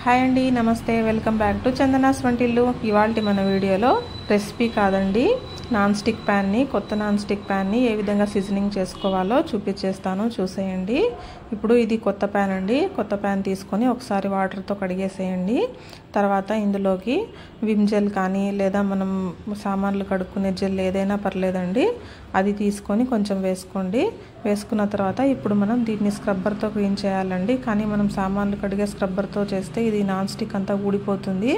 Hi అండి, నమస్తే. Welcome back to Chandana's వంటిల్లు. ఇవాల్టి మన వీడియోలో రెసిపీ కాదండి, నాన్ స్టిక్ ప్యాన్ని, కొత్త నాన్ స్టిక్ ప్యాన్ని ఏ విధంగా సీజనింగ్ చేసుకోవాలో చూపించేస్తాను, చూసేయండి. ఇప్పుడు ఇది కొత్త ప్యాన్ అండి. కొత్త ప్యాన్ తీసుకొని ఒకసారి వాటర్తో కడిగేసేయండి. తర్వాత ఇందులోకి విమ్ జెల్ కానీ లేదా మనం సామాన్లు కడుక్కునే జెల్ ఏదైనా పర్లేదండి, అది తీసుకొని కొంచెం వేసుకోండి. వేసుకున్న తర్వాత ఇప్పుడు మనం దీన్ని స్క్రబ్బర్తో క్లీన్ చేయాలండి. కానీ మనం సామాన్లు కడిగే స్క్రబ్బర్తో చేస్తే ఇది నాన్ స్టిక్ అంతా ఊడిపోతుంది.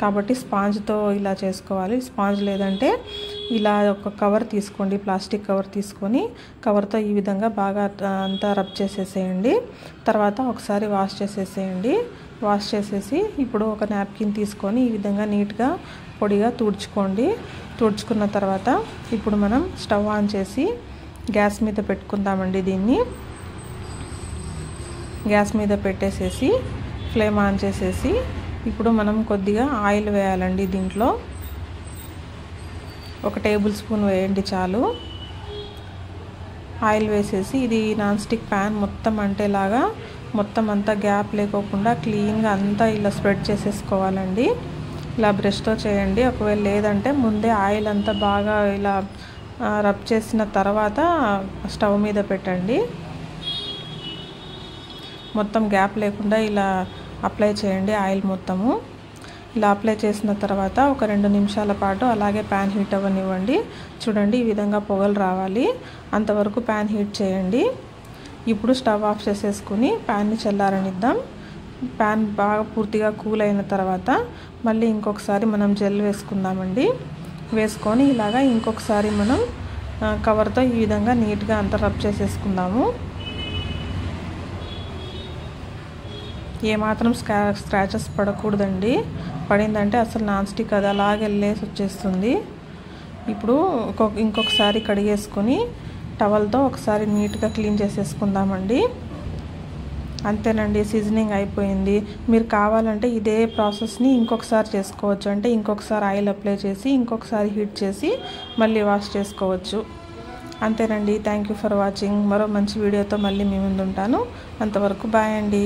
కాబట్టి స్పాంజ్తో ఇలా చేసుకోవాలి. స్పాంజ్ లేదంటే ఇలా ఒక కవర్ తీసుకోండి, ప్లాస్టిక్ కవర్ తీసుకొని కవర్తో ఈ విధంగా బాగా అంతా రబ్ చేసేసేయండి. తర్వాత ఒకసారి వాష్ చేసేసేయండి. వాష్ చేసేసి ఇప్పుడు ఒక నాప్కిన్ తీసుకొని ఈ విధంగా నీట్గా పొడిగా తుడుచుకోండి. తుడుచుకున్న తర్వాత ఇప్పుడు మనం స్టవ్ ఆన్ చేసి గ్యాస్ మీద పెట్టుకుందామండి. దీన్ని గ్యాస్ మీద పెట్టేసేసి ఫ్లేమ్ ఆన్ చేసేసి ఇప్పుడు మనం కొద్దిగా ఆయిల్ వేయాలండి. దీంట్లో 1 టేబుల్ స్పూన్ వేయండి చాలు. ఆయిల్ వేసేసి ఇది నాన్ స్టిక్ ప్యాన్ మొత్తం అంటేలాగా మొత్తం అంతా గ్యాప్ లేకోకుండా క్లీన్గా అంతా ఇలా స్ప్రెడ్ చేసేసుకోవాలండి. ఇలా బ్రష్తో చేయండి. ఒకవేళ లేదంటే ముందే ఆయిల్ అంతా బాగా ఇలా రబ్ చేసిన తర్వాత స్టవ్ మీద పెట్టండి. మొత్తం గ్యాప్ లేకుండా ఇలా అప్లై చేయండి ఆయిల్ మొత్తము. ఇలా అప్లై చేసిన తర్వాత ఒక 2 నిమిషాల పాటు అలాగే ప్యాన్ హీట్ అవ్వనివ్వండి. చూడండి, ఈ విధంగా పొగలు రావాలి, అంతవరకు ప్యాన్ హీట్ చేయండి. ఇప్పుడు స్టవ్ ఆఫ్ చేసేసుకుని ప్యాన్ని చల్లారనిద్దాం. ప్యాన్ బాగా పూర్తిగా కూల్ అయిన తర్వాత మళ్ళీ ఇంకొకసారి మనం జెల్ వేసుకుందామండి. వేసుకొని ఇలాగా ఇంకొకసారి మనం కవర్తో ఈ విధంగా నీట్గా అంతా రబ్ చేసేసుకుందాము. ఏమాత్రం స్క్రాచెస్ పడకూడదండి. పడిందంటే అసలు నాన్ స్టిక్ అది అలాగే వెళ్ళేసి వచ్చేస్తుంది. ఇప్పుడు ఇంకొకసారి కడిగేసుకొని టవల్తో ఒకసారి నీట్గా క్లీన్ చేసేసుకుందామండి. అంతేనండి, సీజనింగ్ అయిపోయింది. మీరు కావాలంటే ఇదే ప్రాసెస్ని ఇంకొకసారి చేసుకోవచ్చు. అంటే ఇంకొకసారి ఆయిల్ అప్లై చేసి ఇంకొకసారి హీట్ చేసి మళ్ళీ వాష్ చేసుకోవచ్చు. అంతేనండి. Thank you for watching. మరో మంచి వీడియోతో మళ్ళీ మీ ముందు ఉంటాను. అంతవరకు బాయ్ అండి.